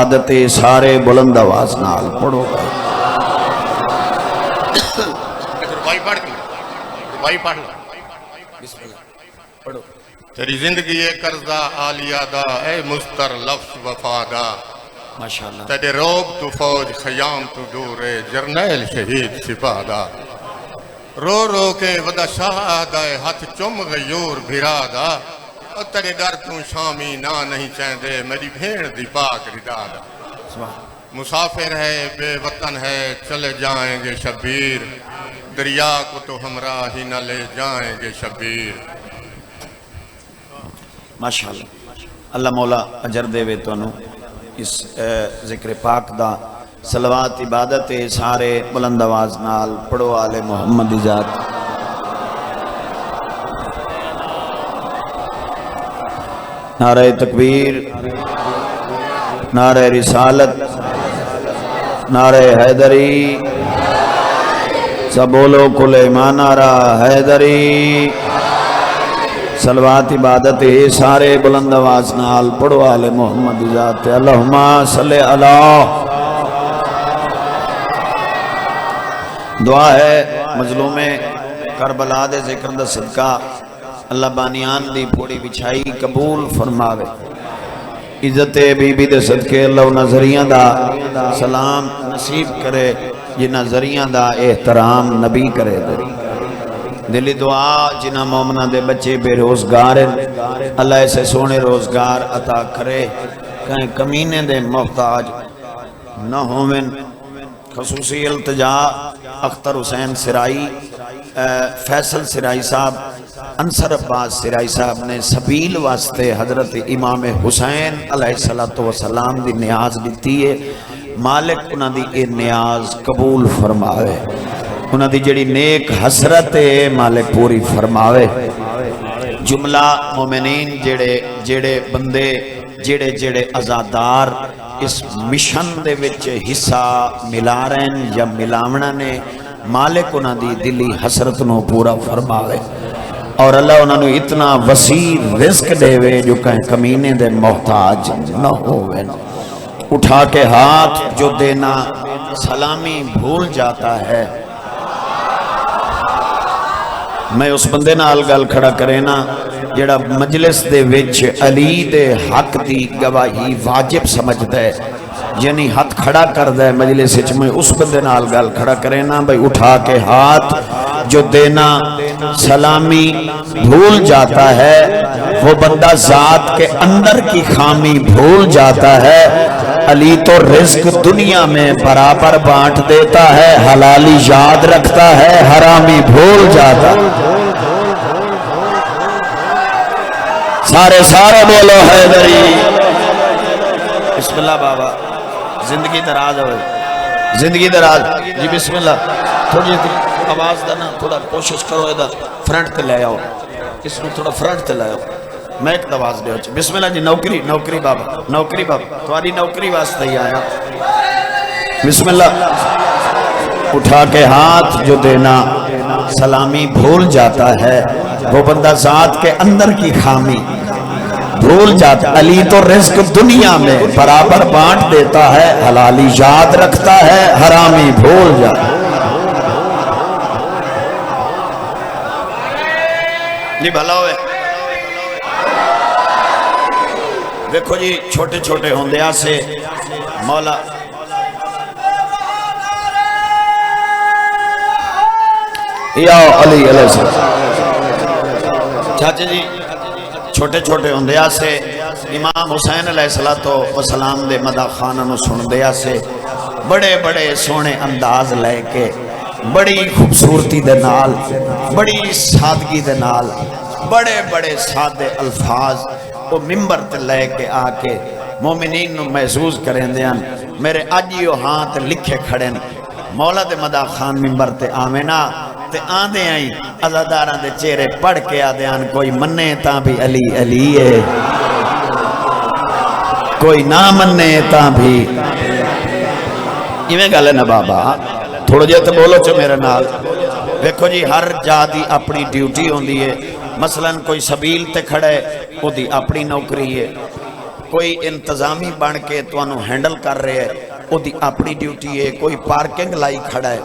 عبادت سارے بلند آواز نال پڑھو گا. پڑھو. تیری زندگی قرضہ عالیہ دا اے مستر لفظ وفادا ماشاءاللہ. تیرے روب تو فوج خیام تو دورے جرنیل شہید سپادا رو رو کے ودا شاہ آدائے ہاتھ چم غیور بھرادا اور تیرے در تو شامی نہ نہیں چاہدے میری بھیڑ دی پاک ردادا. مسافر ہے بے وطن ہے چلے جائیں گے شبیر دریا کو تو ہمراہ ہی نہ لے جائیں گے شبیر. ماشاءاللہ. اللہ مولا اجر دے وے تانوں اس ذکر پاک دا. صلوات عبادت سارے بلند آواز نال پڑھو آل محمد ذات. نعرہ تکبیر، نعرہ رسالت، نعرہ حیدری. سب بولو کل ایمان نعرہ حیدری. صلوات عبادت سارے بلند آواز نال پڑھو آل محمد ذات. اللہم صلی علی. دعا ہے مظلوم کربلا دے ذکر دا صدقہ اللہ بانیان دی پوڑی بچھائی قبول فرماوے. عزت بی بی دے صدقے اللہ نظریاں دا سلام نصیب کرے جنہ ذریعہ دا احترام نبی کرے. دلی دعا جنہ مومنہ دے بچے بے روزگار اللہ ایسے سونے روزگار عطا کرے کہیں کمینے دے محتاج نہ ہومن. خصوصی التجا اختر حسین سرائی، فیصل سرائی صاحب، انصر عباس سرائی صاحب نے سبیل واسطے حضرت امام حسین علیہ السلام دی نیاز دیتی ہے. مالک انہاں دی اے نیاز قبول فرماوے. انہاں دی جڑی نیک حسرت ہے مالک پوری فرماوے. جملہ مومنین جڑے بندے جڑے ازادار اس مشن دے وچ حصہ ملا رہے ہیں یا ملاونا نے مالک انہاں دی دلی حسرت نو پورا فرماوے اور اللہ انہاں نو اتنا وسیع رزق دے وے جو کہیں کمینے دے محتاج نہ ہوئے. اٹھا کے ہاتھ جو دینا سلامی بھول جاتا ہے. میں اس بندے نال گل کھڑا کرے نا جڑا مجلس دے وچ علی دے حق دی گواہی واجب سمجھدا ہے یعنی ہاتھ کھڑا کردا ہے مجلس وچ. میں اس بندے نال گل کھڑا کرے نا بھئی اٹھا کے ہاتھ جو دینا سلامی بھول جاتا ہے وہ بندہ ذات کے اندر کی خامی بھول جاتا ہے. علی تو رزق دنیا میں برابر بانٹ دیتا ہے حلالی یاد رکھتا ہے حرامی بھول جاتا. سارے بولو حیدری. بسم اللہ بابا. زندگی دراز ہوئے زندگی دراز. جی بسم اللہ. تھوڑی آواز دینا تھوڑا کوشش کرو ادھر فرنٹ تے لے آؤ. اس کو تھوڑا فرنٹ تے لے آؤ. میں ایک آواز دے. بسم اللہ جی. نوکری بابا تمہاری نوکری واسطے ہی آیا. بسم اللہ. اٹھا کے ہاتھ جو دینا سلامی بھول جاتا ہے وہ بندہ ذات کے اندر کی خامی بھول جاتا. علی تو رزق دنیا میں برابر بانٹ دیتا ہے حلالی یاد رکھتا ہے حرامی بھول جاتا. جی بھلا ہوئے. دیکھو جی چھوٹے چھوٹے ہوندیا سے مولا یا علی علیہ السلام. چاچے جی چھوٹے چھوٹے ہوندیا سے امام حسین علیہ السلام دے مدح خانہ نو سن دیا سے بڑے بڑے سونے انداز لے کے بڑی خوبصورتی دے نال بڑی سادگی دے نال بڑے بڑے سادے الفاظ وہ ممبر تے لے کے آ کے مومنین نو محسوس کریں دیاں. میرے آجیو ہاتھ لکھے کھڑیں مولا دے مدح خان ممبر تے آمینا تے آندے آئیں عزاداراں دے چہرے پڑھ کے آدیان کوئی منے تاں بھی علی علی ہے کوئی نہ منے تاں بھی. یہ میں گالے نا بابا تھوڑا جے تو بولو چو میرے نال. دیکھو جی ہر جا دی اپنی ڈیوٹی ہوندی ہے. مثلا کوئی سبیل تے کھڑے وہ دی اپنی نوکری ہے. کوئی انتظامی بن کے تانوں ہینڈل کر رہے ہے او دی اپنی ڈیوٹی ہے، کوئی پارکنگ لائی کھڑا ہے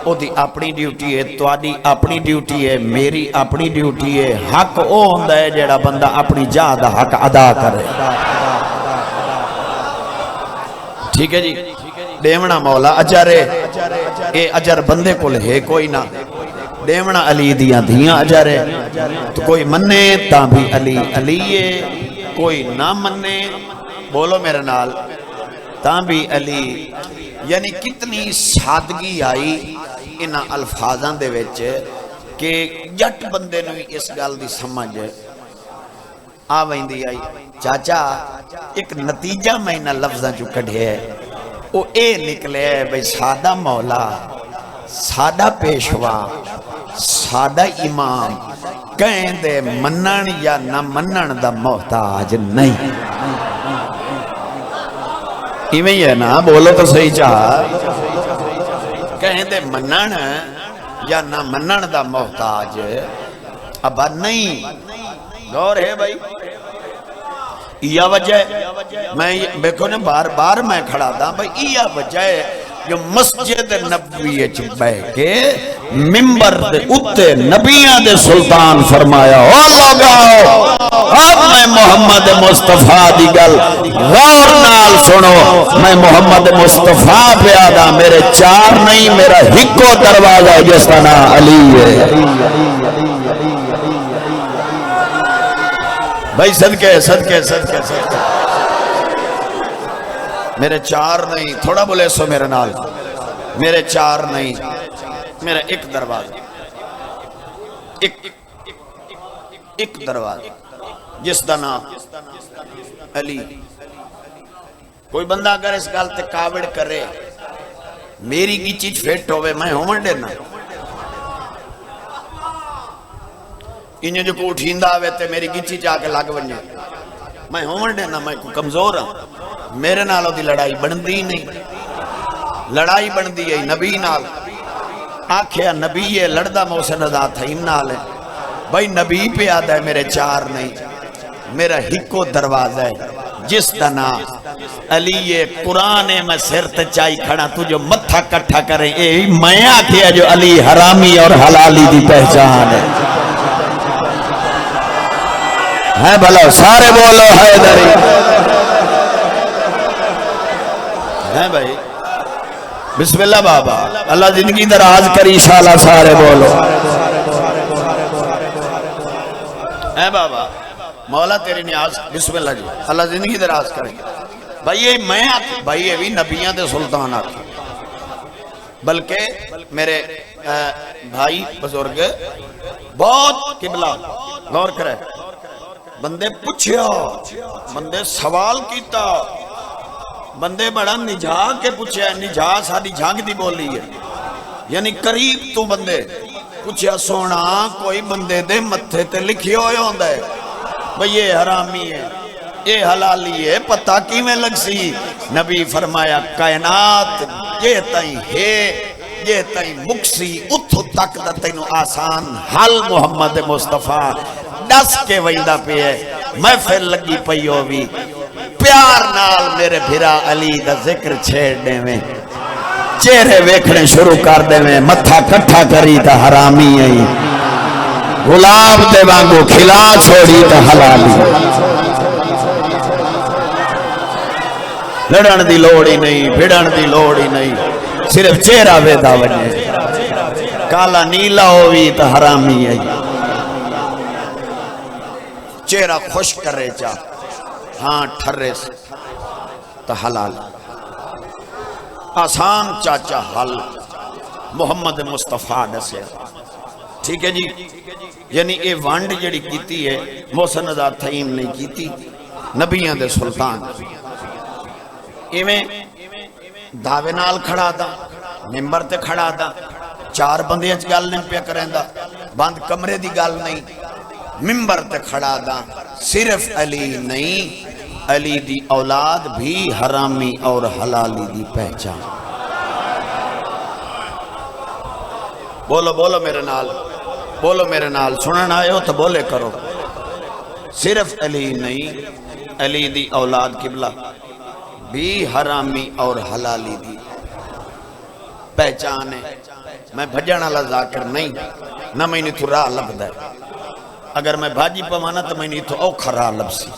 او دی اپنی ڈیوٹی ہے، تواڈی اپنی ڈیوٹی ہے، میری اپنی ڈیوٹی ہے۔ حق او ہوندا ہے جیڑا بندہ اپنی جاہ دا حق ادا کرے، ٹھیک ہے جی۔ دیونا مولا اجر ہے، اے اجر بندے کول ہے کوئی نہ، دیونا علی دیاں دھیاں اجر ہے، تو کوئی منے تاں بھی علی علی ہے، کوئی نہ منے بولو میرے نال تاں بھی علی۔ یعنی کتنی سادگی آئی انہاں الفاظاں دے وچ کہ جٹ بندے نوں اس گل دی سمجھ آ ویندی آئی۔ چاچا ایک نتیجہ میں انہاں لفظاں چوں کڈھیا ہے، او اے نکلے بھئی سادہ مولا، سادہ پیشوا، سادہ امام کہیں دے منن یا نہ منن دا محتاج نہیں۔ ایویں ہی ہے نا، بولو تو صحیح چاہ، کہیں دے منن یا نہ منن دا محتاج ابا نہیں۔ غور ہے بھائی، یہ وجہ میں بیکھو نے بار بار میں کھڑا دا بھائی یہ وجہ ہے جو مسجد نبوی بہ کے ممبر دے اتے نبیاں دے سلطان فرمایا او لوگاؤ اب میں محمد مصطفیٰ دی گل غور نال سنو، میں محمد مصطفیٰ پہ آدھا، میرے چار نہیں میرا ہکو دروازہ ہے جس کا نام علی ہے۔ بھائی صدقے صدقے صدقے صدقے، میرے چار نہیں، تھوڑا بولے سو میرے نال، میرے چار نہیں، میرا ایک دروازہ، ایک دروازہ جس دا نام علی۔ کوئی بندہ اگر اس گل تے کاوڑ کرے میری کی چیز فٹ ہوئے میں ہوں دینا، انہیں جو کو اٹھیندہ آوے تے میری گچی چاہ کے لگ بنجے میں ہوں دینا، میں کو کمزور ہوں، میرے نالوں دی لڑائی بندی نہیں، لڑائی بندی ہے نبی نال، آکھیا نبی ہے لڑدہ موسن رضا تھیم نال ہے، بھائی نبی پہ آدھا ہے میرے چار نہیں، میرا ہکو دروازہ ہے جس دنا علی قرآن میں سر تچائی کھڑا تجھو متھا کٹھا کریں، اے میں آکھیا جو علی حرامی اور حلالی دی پہچان ہے بھلا سارے بولو حیدری ہے بھائی۔ بسم اللہ بابا، اللہ زندگی دراز کری انشاءاللہ، سارے بولو ہے بابا، مولا تیری نیاز، بسم اللہ جی، اللہ زندگی دراز کریں۔ بھائی یہ میں آتی، بھائی یہ بھی نبیاں دے سلطان آتی، بلکہ میرے بھائی بزرگ بہت قبلہ غور کرے، بندے پوچھیا، بندے سوال کیتا، بندے بڑا نجا کے پوچھیا، نجا ساری جھانگ دی بولی ہے، یعنی قریب تو بندے پوچھیا سونا کوئی بندے دے متھے تے لکھی ہوئے ہوندہ ہے بھئی یہ حرامی ہے یہ حلالی ہے، پتہ کی میں لگ سی؟ نبی فرمایا کائنات یہ تائیں ہے یہ تائیں مکسی اتھو تک دا تینو آسان حل محمد مصطفیٰ ڈس کے ویندہ پہ ہے، میں پھر لگی پئی ہوئی پیار نال میرے بھرا علی دا ذکر چھیڑنے میں، چہرے ویکھنے شروع کر دے میں، متھا کٹھا کری تا حرامی آئی، گلاب دے وانگو کھلا چھوڑی تا حلالی، لڑن دی لوڑی نہیں، بھڑن دی لوڑی نہیں، صرف چہرہ ویدہ وجہ، کالا نیلا ہوئی تا حرامی آئی، چہرہ خوش کرے چاہ، ہاں ٹھرے سے تا حلال، آسان چاچا حل محمد مصطفیٰ دسے، ٹھیک ہے جی، یعنی اے وانڈ جڑی کیتی ہے محسن رضا تھیم نہیں کیتی، نبیان دے سلطان ایویں دعوے نال کھڑا دا، ممبر تے کھڑا دا، چار بندے اچ گل نہیں پیا کریں دا، بند کمرے دی گل نہیں، ممبر تے کھڑا دا، صرف علی نہیں، علی دی اولاد بھی حرامی اور حلالی دی پہچان۔ بولو بولو میرے نال، بولو میرے نال، سنن آئے ہو تو بولے کرو، صرف علی نہیں، علی دی اولاد قبلہ بھی حرامی اور حلالی دی پہچان ہے میں بھجن والا ذاکر نہیں نہ میں نہیں تو راہ لبدا ہے اگر میں بھاجی پوانا تو میں نہیں تو اوکھا راہ لبسی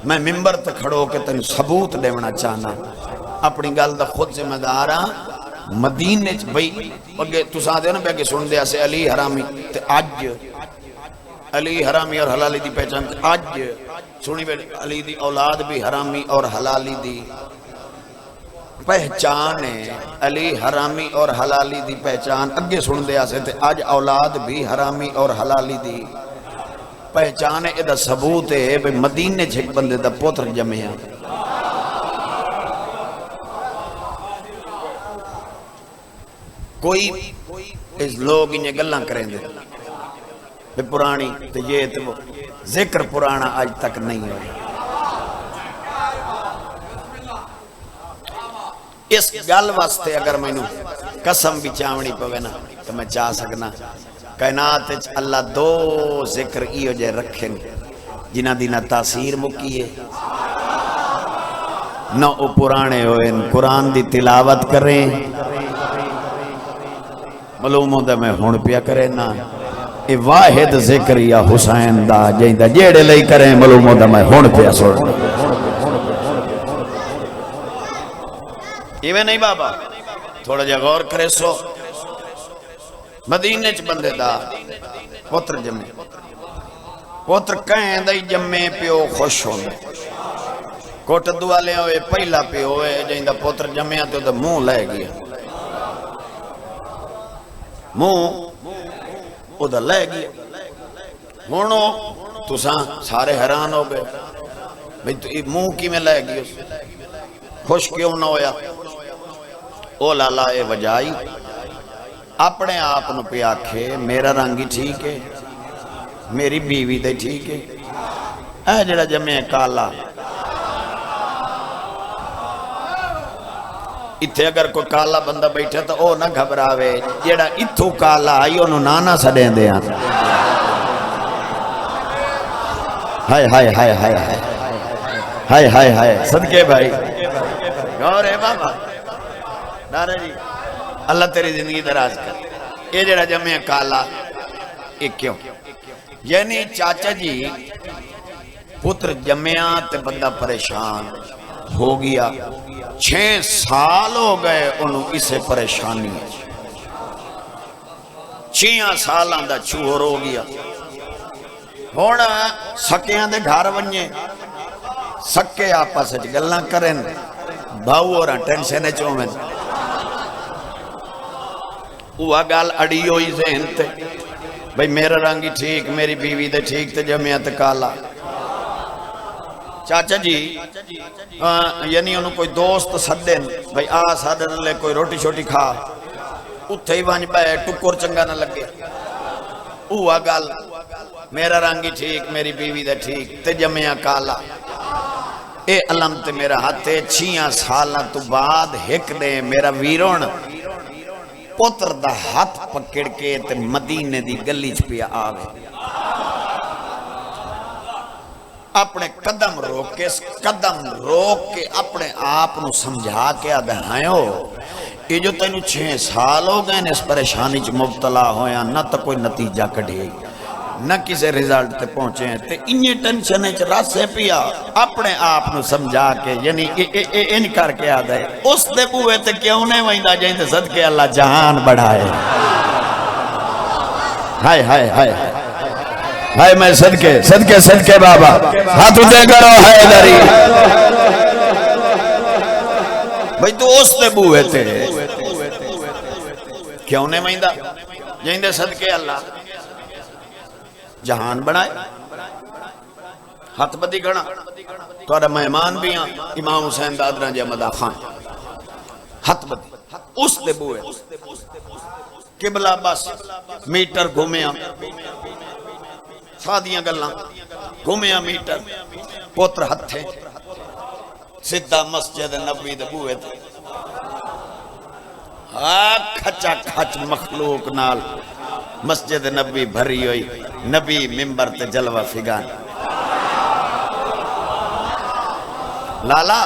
میں ممبر تے کھڑو کے تن ثبوت دیونا چاہنا اپنی گل دا خود ذمہ دار ہاں مدینے بھئی اگے تساں دے نا پہ کہ سن دیا سے علی حرامی تے اج علی حرامی اور حلالی دی پہچان تے اج سنی بیٹے علی دی اولاد بھی حرامی اور حلالی دی پہچان ہے علی حرامی اور حلالی دی پہچان اگے سن دیا سے تے اج اولاد بھی حرامی اور حلالی دی پہچان ہے ادھا ثبوت ہے بھئی مدینے چھک بندے دا پوتر جمعیاں کوئی اس لوگ انہیں گلہ کریں دے بے پرانی تو یہ تو وہ ذکر پرانا آج تک نہیں ہے اس گل واسطے اگر میں قسم بھی چاونی پوے نا تو میں چاہ سکنا کائنات اللہ دو ذکر ایو جے رکھیں جنہ دینا تاثیر مکی ہے نہ او پرانے ہوئے قرآن دی تلاوت کریں معلوم ہوتا میں ہون پیا کرے نا اے واحد ذکر یا حسین دا جائندہ جیڑے لئی کریں معلوم ہوتا میں ہون پیا سوڑ یہ میں نہیں بابا تھوڑا جا غور کرے سو مدینے چ بندے دا پوتر جمعے پوتر کہیں دائی جمعے پیو خوش ہونے کوٹ دوالے ہوئے پہلا پیو ہوئے جائندہ پوتر جمعے تو دا منہ لے گیا منہ او دا لے گیا ہونو تو سارے حیران ہو گئے بھئی تو منہ کی میں لے گیا خوش کیوں نہ ہویا او لالا اے وجائی اپنے آپ نو پہ آکھے میرا رنگی ٹھیک ہے میری بیوی دے ٹھیک ہے اے جڑا جمعے کالا اتھے اگر کوئی کالا بندہ بیٹھے تو او نہ گھبراوے جیڑا اتھو کالا آئی انہوں نانا سڑیں دے آن ہائے ہائے ہائے ہائے ہائے ہائے ہائے صدقے بھائی گور ہے بابا نارے جی اللہ تیری زندگی دراز کر یہ جڑا جمعہ کالا یہ کیوں یعنی چاچا جی پتر جمعہ تے بندہ پریشان ہو گیا 6 سال ہو گئے انہوں اسے پریشانی 6 سال آندہ چوہر ہو گیا ہونا سکیاں دے گھار ونجے سکے آپا سے گلنا کریں بھاؤ اور ٹینشن چومن وہ گال اڑی ہوئی ذہن تے بھئی میرا رنگی ٹھیک میری بیوی دے ٹھیک تے جمعیت کالا چاچا جی یعنی انہوں کوئی دوست سدن بھئی آ سادن لے کوئی روٹی شوٹی کھا اتھے ہی وانج بے ٹکور چنگا نہ لگے وہ گال میرا رنگی ٹھیک میری بیوی دے ٹھیک تے جمعیت کالا اے علم تے میرا ہاتھے 6 سالہ تو بعد ہک دے میرا ویرون پتر دا ہاتھ پکڑ کے تے مدینے دی گلی چپیا آوے اپنے قدم روک کے اپنے آپ نو سمجھا کے آدھائیو یہ جو تینو 6 سال ہو گئے اس پریشانی چ مبتلا ہویا نہ تو کوئی نتیجہ کڑھے نہ کسے ریزلٹ تے پہنچے ہیں تے انہی ٹینشن ہے راسے پیا اپنے آپ نو سمجھا کے یعنی ان کر کے آدھے اس دے بوئے تے کیوں نہیں وہیندہ جائیں تے صدقے اللہ جہان بڑھائے ہائے ہائے ہائے ہائے میں صدقے بابا ہاتھ دے کرو ہے داری بھئی تو اس دے بوئے تے کیوں نہیں وہیندہ جائیں تے صدقے اللہ جہان بنائے ہاتھ بدی گھڑا توڑا مہمان بھی ہیں امام حسین دادرہ جمدہ خان ہاتھ بدی اس دے بوئے قبلہ بس میٹر گھومیا سادیاں گلنا گھومیا میٹر پوتر ہتھے سدھا مسجد نبوی دے بوئے تھے کھچا کھچ مخلوق نال مسجد نبی بھری ہوئی نبی ممبر تے جلوہ فگان لالا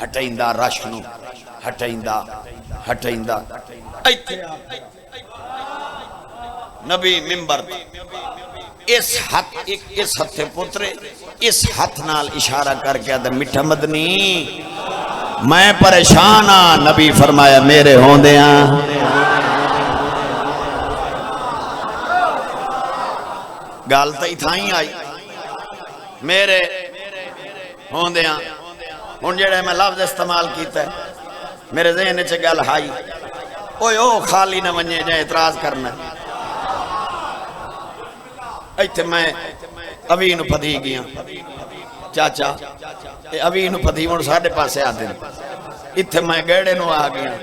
ہٹائندہ رش نو ہٹائندہ ایتھے نبی ممبر اس ہتھے پترے اس ہاتھ نال اشارہ کر کے آدھا مٹھا مدنی میں پریشان ہاں. نبی فرمایا میرے ہوندیاں گال تھی تھائیں آئی میرے ہوندیاں. ہن جڑے میں لفظ استعمال کیتا ہے میرے ذہن چ گل ہائی اوئے او خالی نہ ونجے جے اعتراض کرنا ایتھے میں ابھی نو پدھی گیا چاچا ابھی نو پدھی ہن ساڈے پاسے آ دین ایتھے میں گیڑے نو آ گیا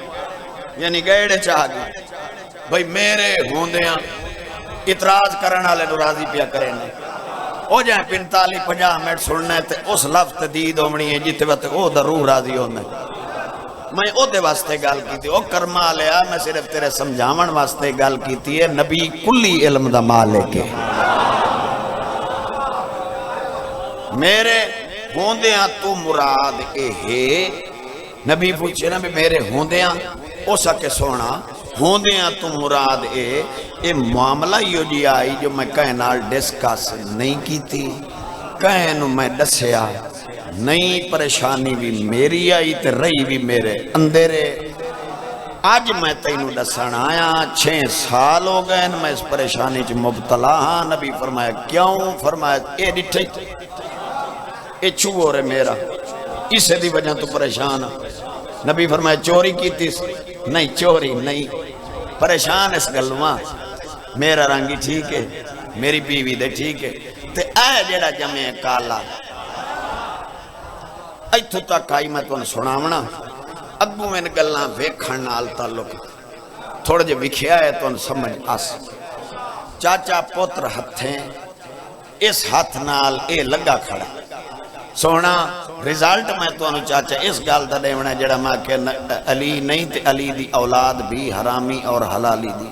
یعنی گیڑے چ آ گیا بھئی میرے ہوندیاں اعتراض کرن والے نو راضی پیا کرے نے او جائیں 45-50 منٹ سننا ہے تے اس لفظ تدید ہومنی ہے جتے وقت او دا روح راضی ہونا ہے. میں او دے واسطے گال کی تھی او کرما لیا میں صرف تیرے سمجھاون واسطے گال کی تھی ہے. نبی کلی علم دا مالک ہے. میرے ہوندیاں تو مراد اے ہے نبی پوچھے نا میرے ہوندیاں او سکے سونا ہوندیاں تو مراد اے معاملہ یو جی آئی جو میں کہیں نال ڈسکس نہیں کی تھی کہیں نو میں دسیا نہیں پریشانی بھی میری آئی تے رہی بھی میرے اندرے. آج میں تینوں دسن آیا 6 سال ہو گئے میں اس پریشانی چ مبتلا ہاں. نبی فرمایا کیوں؟ فرمایا اے ڈٹھے اے چھو رہے میرا اسے دی وجہ تو پریشان. نبی فرمایا چوری کی تھی؟ نہیں چوری نہیں پریشان اس گلواں میرا رنگی ٹھیک ہے میری بیوی دے ٹھیک ہے تے اے جڑا جمع کالا ایتھوں تک آئی میں تمہیں سناونا اگوں ان گلاں ویکھن نال تعلق تھوڑا جے وکھیا ہے تمہیں سمجھ آس. چاچا پتر ہتھیں اس ہاتھ نال اے لگا کھڑا سونا ریزالٹ میں تو انہوں چاچا اس گال دا دیونا جڑا ماں کہ علی نہیں تے علی دی اولاد بھی حرامی اور حلالی دی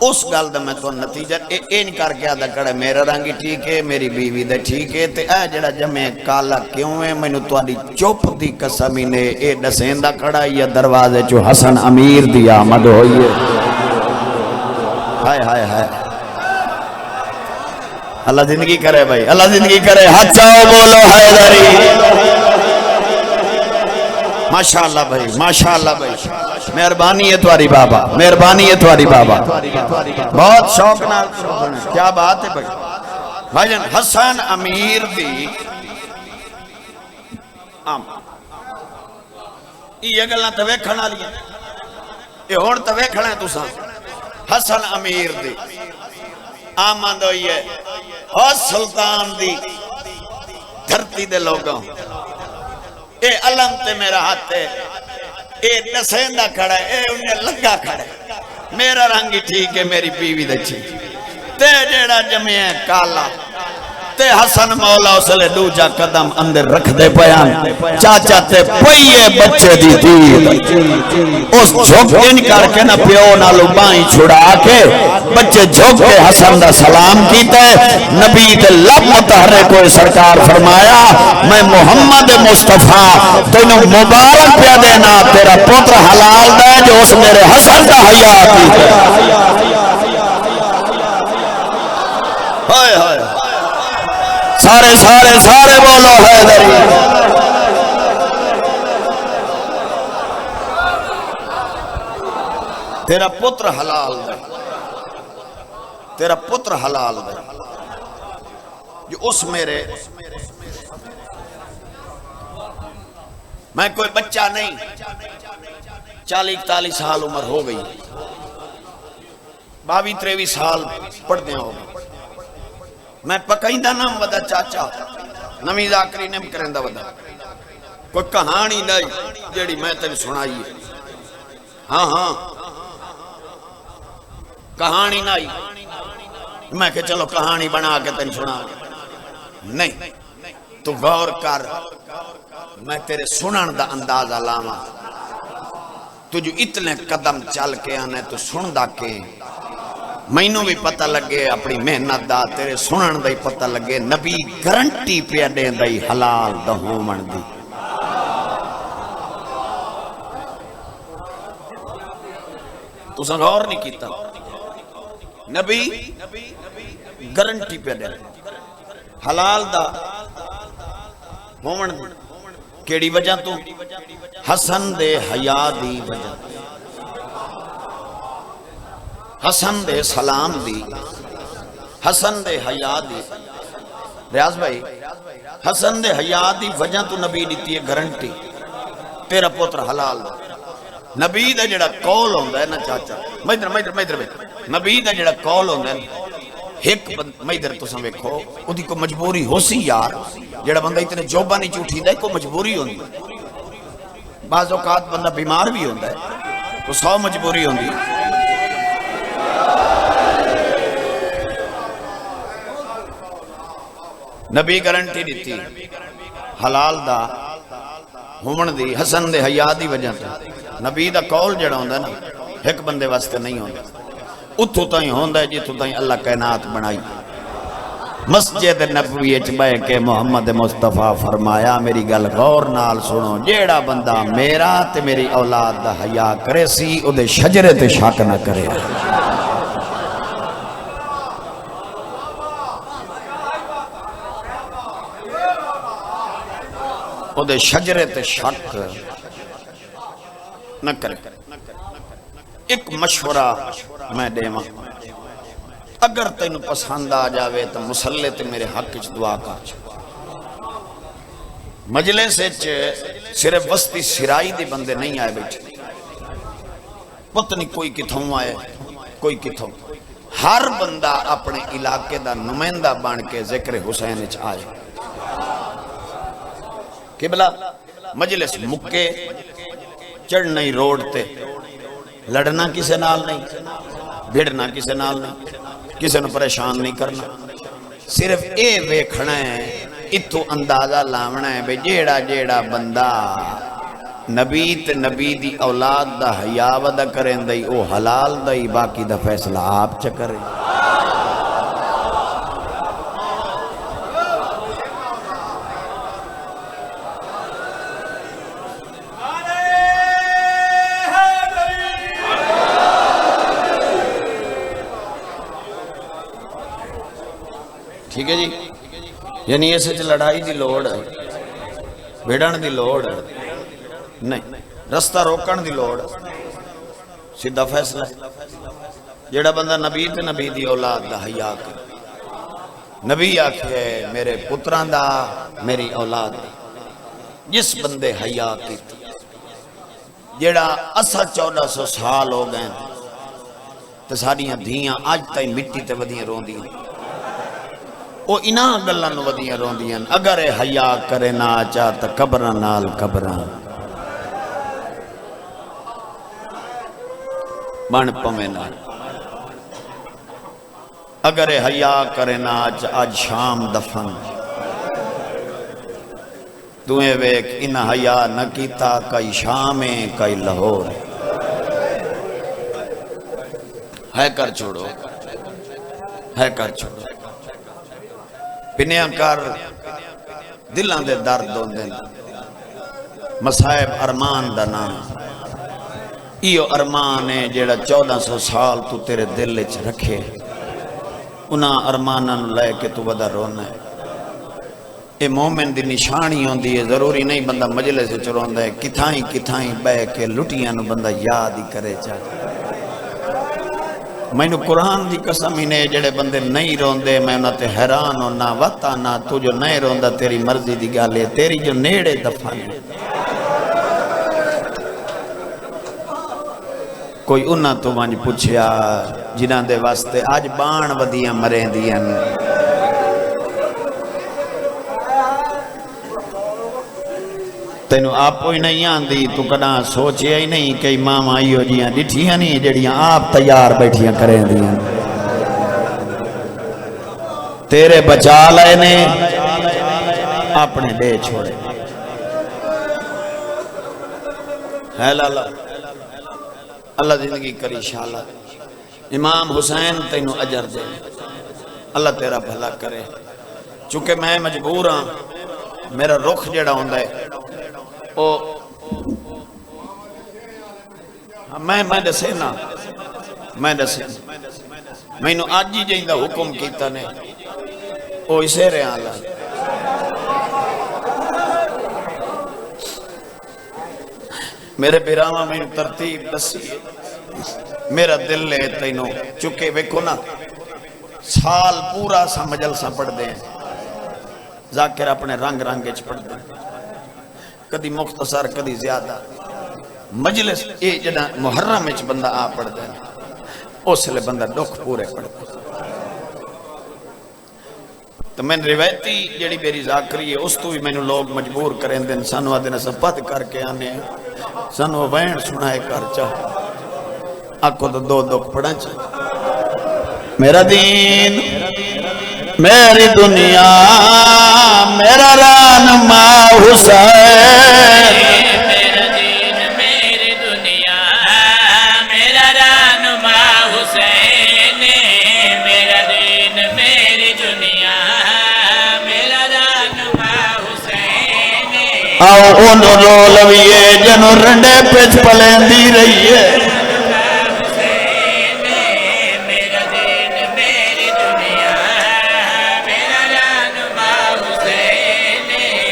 اس گال دا میں تو نتیجہ این کر کے آدھا کڑا میرا رنگی ٹھیک ہے میری بیوی دے ٹھیک ہے تے اے جڑا جمع کالا کیوں ہے میں نے تو آدھی چوپ دی قسمی نے اے ڈسیندہ کڑا یا دروازے چو حسن امیر دی آمد ہوئی ہے. ہائے ہائے ہائے اللہ زندگی کرے بھائی اللہ زندگی کرے ہاتھ چاہو بولو حیدری. ماشاءاللہ بھائی ماشاءاللہ بھائی مہربانی ہے تمہاری بابا مہربانی ہے تمہاری بابا بہت شوق نال کیا بات ہے بھائی. بھائی جان حسن امیر دی یہ گلنا تو ویکھنا لیا یہ ہون تو ویکھنا ہے تساں. حسن امیر دی آمد ہوئی ہے اور سلطان دی دھرتی دے لوگوں اے علم تے میرا ہاتھ ہے اے نسیندہ کھڑا ہے اے انہیں لگا کھڑا ہے میرا رنگی ٹھیک ہے میری بیوی دچھی تے جیڑا جمع ہے کالا تے حسن مولا اسلے دوجا قدم اندر رکھ دے پیان چاچا تے پئیے بچے دی دید اس جھوک ان کر کے نہ پیو نالو بائیں چھڑا کے بچے جھوک کے حسن دا سلام کیتا ہے. نبی دے لب متحرے کوئی سرکار فرمایا میں محمد مصطفیٰ تینوں مبارک پیا دینا تیرا پتر حلال دے جو اس میرے حسن دا حیاء کیتا ہے. ہائے ہائے سارے سارے سارے بولو حیدری. تیرا پتر حلال دے تیرا پتر حلال دے جو اس میرے میں کوئی بچہ نہیں 40-41 سال عمر ہو گئی 22-23 سال پڑھتے ہو گئی میں پکائندہ نام ودا چاچا نمی ذاکری نم کرندہ ودا کوئی کہانی نہیں جیڑی میں تیری سنائی ہے. ہاں ہاں کہانی نہیں میں کہ چلو کہانی بنا کے تیری سنا نہیں تو غور کر میں تیرے سنن دا اندازہ لاما تو جو اتنے قدم چل کے آنے تو سن دا کے مینوں بھی پتہ لگے اپنی محنت دا تیرے سنن دا ہی پتہ لگے نبی گارنٹی پیا دین دا ہی حلال دا ہومن دی تساں غور نہیں کیتا نبی گارنٹی پیا دین حلال دا ہومن دی کیڑی وجہ تو حسن دے حیا دی وجہ حسن دے سلام دی حسن دے حیا دی ریاض بھائی حسن دے حیا دی وجہ تو نبی دیتی ہے گارنٹی تیرا پوتر حلال دا نبی دا جڑا قول ہوندا ہے نا چاچا میدر نبی دا جڑا قول ہوندا ہے ایک میدر تساں ویکھو اودی کو مجبوری ہو سی یار جڑا بندہ اتنے جوبا نہیں جھوٹی دا کو مجبوری ہوندی بعض اوقات بندہ بیمار بھی ہوندا ہے تو 100 مجبوری ہوندی نبی گارنٹی دیتی حلال دا ہومن دی حسن دے حیا دی وجہ تے نبی دا قول جڑا ہوندا نا ایک بندے واسطے نہیں ہوندا اتھوں تائیں ہوندا ہے جتھوں تائیں اللہ کائنات بنائی مسجد نبوی وچ بیٹھ کے محمد مصطفیٰ فرمایا میری گل غور نال سنو جیڑا بندہ میرا تے میری اولاد دا حیا کرے سی او دے شجرے تے شک نہ کرے او دے شجرے تے شک نہ کرے ایک مشورہ میں دیواں اگر تینوں پسند آ جاوے تو مسلح تے میرے حق وچ دعا کر مجلس وچ صرف وسطی سرائی دے بندے نہیں آئے بیٹھے پتہ نہیں کوئی کتھوں آئے کوئی کتھوں ہر بندہ اپنے علاقے دا نمائندہ بن کے ذکر حسین وچ آئے قبلہ مجلس مکے چڑھنا ہی روڈ تے لڑنا کسے نال نہیں بھیڑنا کسے نال نہیں کسے نو پریشان نہیں کرنا صرف اے ویکھنا ہے اتھو اندازہ لاونا ہے بے جیڑا جیڑا بندہ نبی تے نبی دی اولاد دا حیا ودا کریں دائی او حلال دائی باقی دا فیصلہ آپ چکرے ٹھیک ہے جی یعنی ایسے لڑائی دی لوڑ ہے بھیڑن دی لوڑ ہے نہیں رستہ روکن دی لوڑ سیدھا فیصلہ ہے جیڑا بندہ نبی تے نبی دی اولاد دا حیا کرے نبی آکھے میرے پتران دا میری اولاد دا جس بندے حیا کی جیڑا اسا 1400 سال ہو گئے تے ساڑیاں دھیاں آج تائیں مٹی تے ودیاں رون دیاں وہ انہاں گلان ودیاں رون دیاں اگر حیا کرے نہ چاہتا قبران نال قبران بان پمینا اگر حیا کرے نہ آج شام دفن تمہیں ویک انہاں حیا نہ کیتا کئی شامیں کئی لاہور ہے کر چھوڑو پنیاں کر دلان دے درد ہون دے مصائب ارمان دا نام ایو ارمان ہے جیڑا 1400 سال تو تیرے دل وچ رکھے انہاں ارماناں نوں لے کے تو ودا رونا ہے اے مومن دی نشانی ہوندی ہے ضروری نہیں بندہ مجلس وچ روندا ہے کتھائیں بہ کے لٹیاں نوں بندہ یاد ہی کرے چاہے میں نے قرآن دی قسم ہی نے جڑے بندے نہیں روندے میں انہاں تے حیران ہونا وطا نہ تو جو نہیں روندا تیری مرضی دی گل ہے تیری جو نیڑے دفن ہے کوئی انہاں تو ونج پوچھیا جنہاں دے واسطے آج بان ودیاں مریں دیاں تینو آپ کوئی نہیں آندی تو کنا سوچیا ہی نہیں کہ امام آئیو جیاں ڈٹھیاں نہیں جڑیاں آپ تیار بیٹھیاں کریں دیاں تیرے بچا لائے نے اپنے دے چھوڑے ہے لالا اللہ زندگی کری شاءاللہ امام حسین تینوں اجر دے اللہ تیرا بھلا کرے چونکہ میں مجبور ہاں میرا رخ جڑا ہوندا ہے او میں دسے نا میں دسے میں نو آج ہی جائندہ حکم کیتا نے او اسے رہا اللہ میرے پیراما میں ترتیب دسی ہے میرا دل لے تینوں چکے ویکھو نا سال پورا سا مجلسہ پڑھ دیں ذاکر اپنے رنگ رنگچ پڑھ دیں کدی مختصر کدی زیادہ مجلس اے جنا محرم وچ بندہ آ پڑھ دیں اس لئے بندہ دکھ پورے پڑھ دیں تو میں روایتی جڑی میری ذاکری ہے اس تو بھی میں نے لوگ مجبور کریں دن سانو آدھے نسا پت کر کے آنے سانو وین سنائے کر چاہ آکو تو دو دکھ پڑھا چاہ میرا دین میری دنیا میرا رہنما حسین میرا دین میری دنیا میرا رہنما حسین میرا دین میری دنیا میرا رہنما حسین آؤ انہوں رولویے جنہوں رنڈے پیچ پلیں دی رہی ہے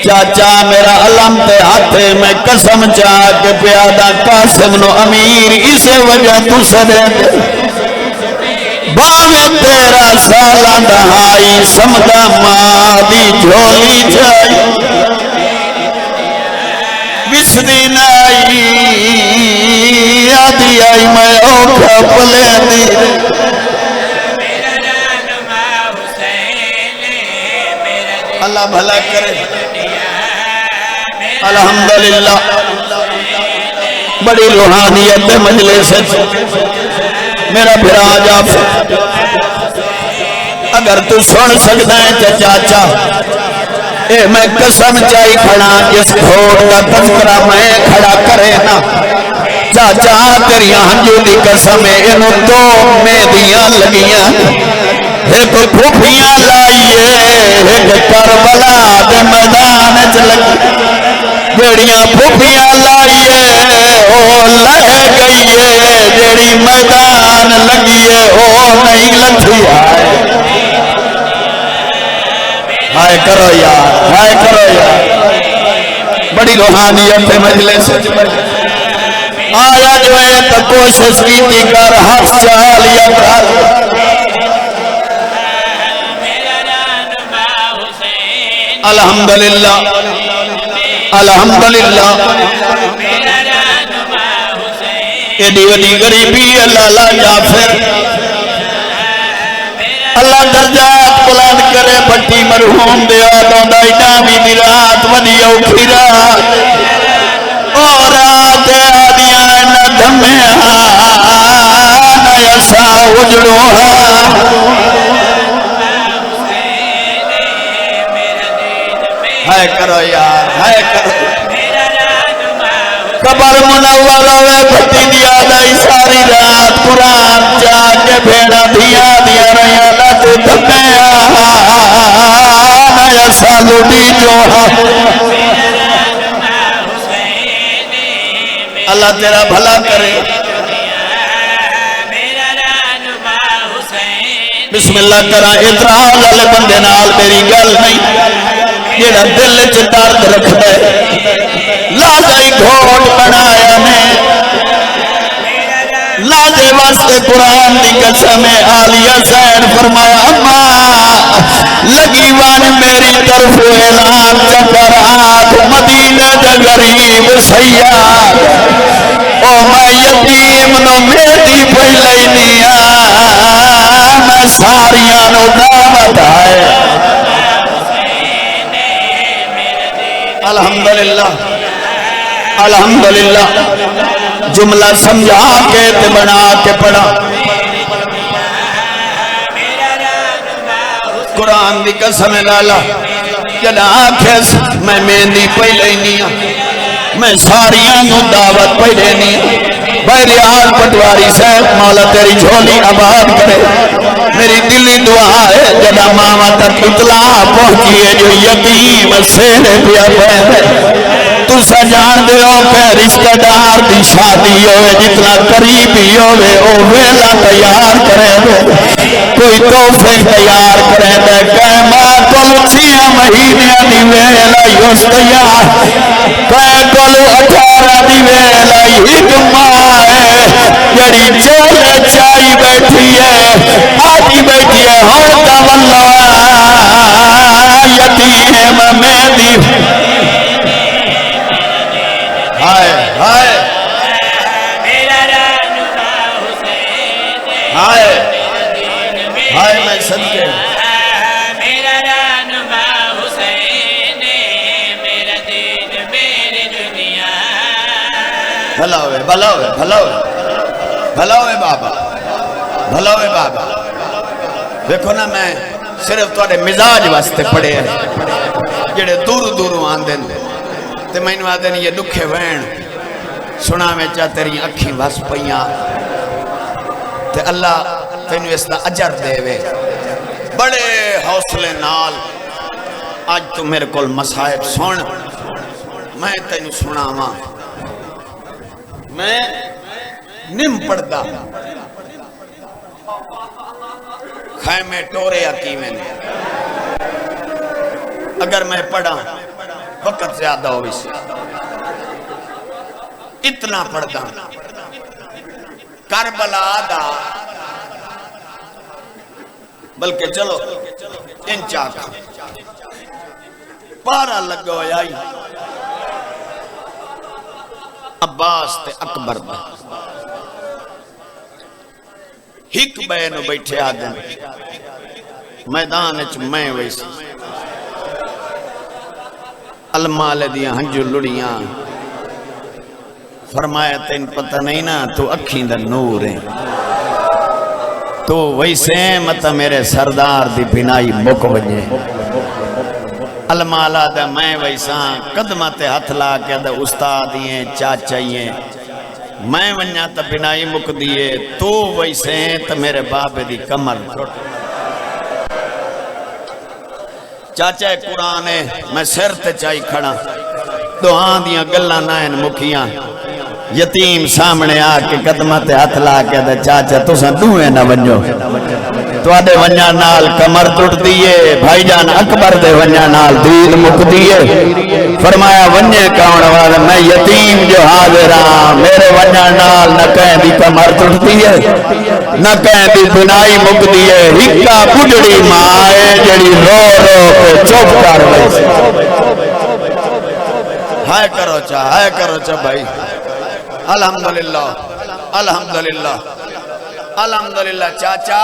چاچا میرا علم تے ہاتھے میں قسم چاہ کے پیادہ قاسم نو امیر اسے وجہ تو سدے باوے تیرا سالہ دہائی سمدہ مادی جھولی جائی بسدی نائی آدھی آئی میں اوکھا پلے دی اللہ بھلا کرے الحمدللہ بڑی روحانیت مجلس میرا بھرا جاب اگر تو سن سکتا ہے چاچا اے میں قسم چاہی کھڑا جس کھوڑ کا تذکرہ میں کھڑا کرے نا چاچا تیری ہنجو دی قسم انہوں تو میں دیاں لگیاں ایک کھوپیاں لائیے ایک کربلا دے میدان چلگی جیڑیاں پھوپیاں لائیے او لہ گئیے جیڑی میدان لگیے او نہیں لتھی ہائے کرو یار ہائے کرو یار بڑی روحانیت مجلس آیا جو ہے تو کوشش کی تھی کر ہر سال یا کر الحمدللہ الحمدللہ ایڈی وڈی غریبی اللہ لا جعفر اللہ درجات بلند کرے بھٹی مرحوم دے آدھوں دا ایڈامی دی رات وڈی اوکھی رات اور رات آدیاں نہ دھمے نہ ایسا اجڑو ہائے کرو یار ہائے کرو قبر منور ہوئے بھٹی دیا دائی ساری رات قرآن جا کے بھیڑا دیا دیا رہیا لت دھمیا نیا سالو دی جو اللہ تیرا بھلا کرے بسم اللہ کرا اطراح والے بندے نال میری گل نہیں جیڑا دل چ درد رکھ دے لاجائی گھوٹ بنایا نے لاجے واسطے قرآن دی قسم عالیہ زین فرمایا اما لگی وان میری طرف اعلان چکرات مدینہ دا غریب سیاد او میں یتیم نو میری پہلے نیا میں ساریاں نو دعوت آئے الحمدللہ الحمدللہ جملہ سمجھا کے تے بنا کے پڑھا قرآن دی قسم لالا جنا آنکھیں میں مہندی پہلے نہیں میں ساریاں نو دعوت پہلے نہیں بہریال پٹواری صاحب مولا تیری جھولی آباد کرے میری دلی دعا ہے جدا ماما تک اطلاع پہنچیے جو یتیم سیرے پیا پہنے تو سجان دے ہو کہ رشتہ دار دی شادی ہوئے جتنا قریبی ہوئے او ویلا تیار کرے دے کوئی توفے تیار کرے دے کہ ماں کل 6 مہینے دی ویلا یوس تیار کہ کل 18 دی ویلا ہک ماں ہے جڑی چولے چائی بیٹھی ہے آجی بیٹھی ہے ہوتا واللہ یتیم میں دی ہائے ہائے ہائے ہائے میں صدقے میرا رہنما حسین میرا دین میری دنیا بھلا ہوئے بھلا ہوئے بھلا ہوئے بھلا ہوئے بابا بھلا ہوئے بابا دیکھو نا میں صرف تھوڑے مزاج واسطے پڑے ہیں جڑے دور دور آندے تے میں انہوں آدھے یہ دکھے وین سنا میں چاہ تیری اکھیں بس پئیاں تے اللہ تینوں اس دا اجر دے وے بڑے حوصلے نال آج تو میرے کول مصائب سن میں تینوں سنا ماں میں نم پڑھدا خیمے ٹورے حکیمیں اگر میں پڑھا وقت زیادہ ہو اس اتنا پڑھتا کربلا دا بلکہ چلو ان چاکا پارا لگو آئی عباس تے اکبر دا ہک بینو بیٹھے آدم میدان اچھ میں ویسی المال دیا ہنجو لڑیاں فرمایا تین پتہ نہیں نا تو اکھیں دا نور ہے تو ویسے مطا میرے سردار دی بنائی مک وجے المالا دا میں ویساں قدمت ہتھ لا کے دا استادییں چاچائیں میں ونیا تا بنائی مک دیئے تو ویسے تا میرے بابے دی کمر چاچا قرآن ہے میں سر تے چائی کھڑا دعان دیاں گلہ نائن مکیاں یتیم سامنے آکے قدمت ہاتھ لا کے دے چاچا تو سن دوئے نہ ونجو تو آدھے ونجا نال کمر ٹوٹ دیئے بھائی جان اکبر دے ونجا نال دید مک دیئے فرمایا ونجے کون والا میں یتیم جو حاضرہ میرے ونجا نال نہ کہیں دی کمر ٹوٹ دیئے نہ کہیں دی بنائی مک دیئے ہکا بڑھڑی مائے جڑی رو رو کے چوپ کر ویسے ہائے کرو چا بھائی الحمدللہ الحمدللہ الحمدللہ چاچا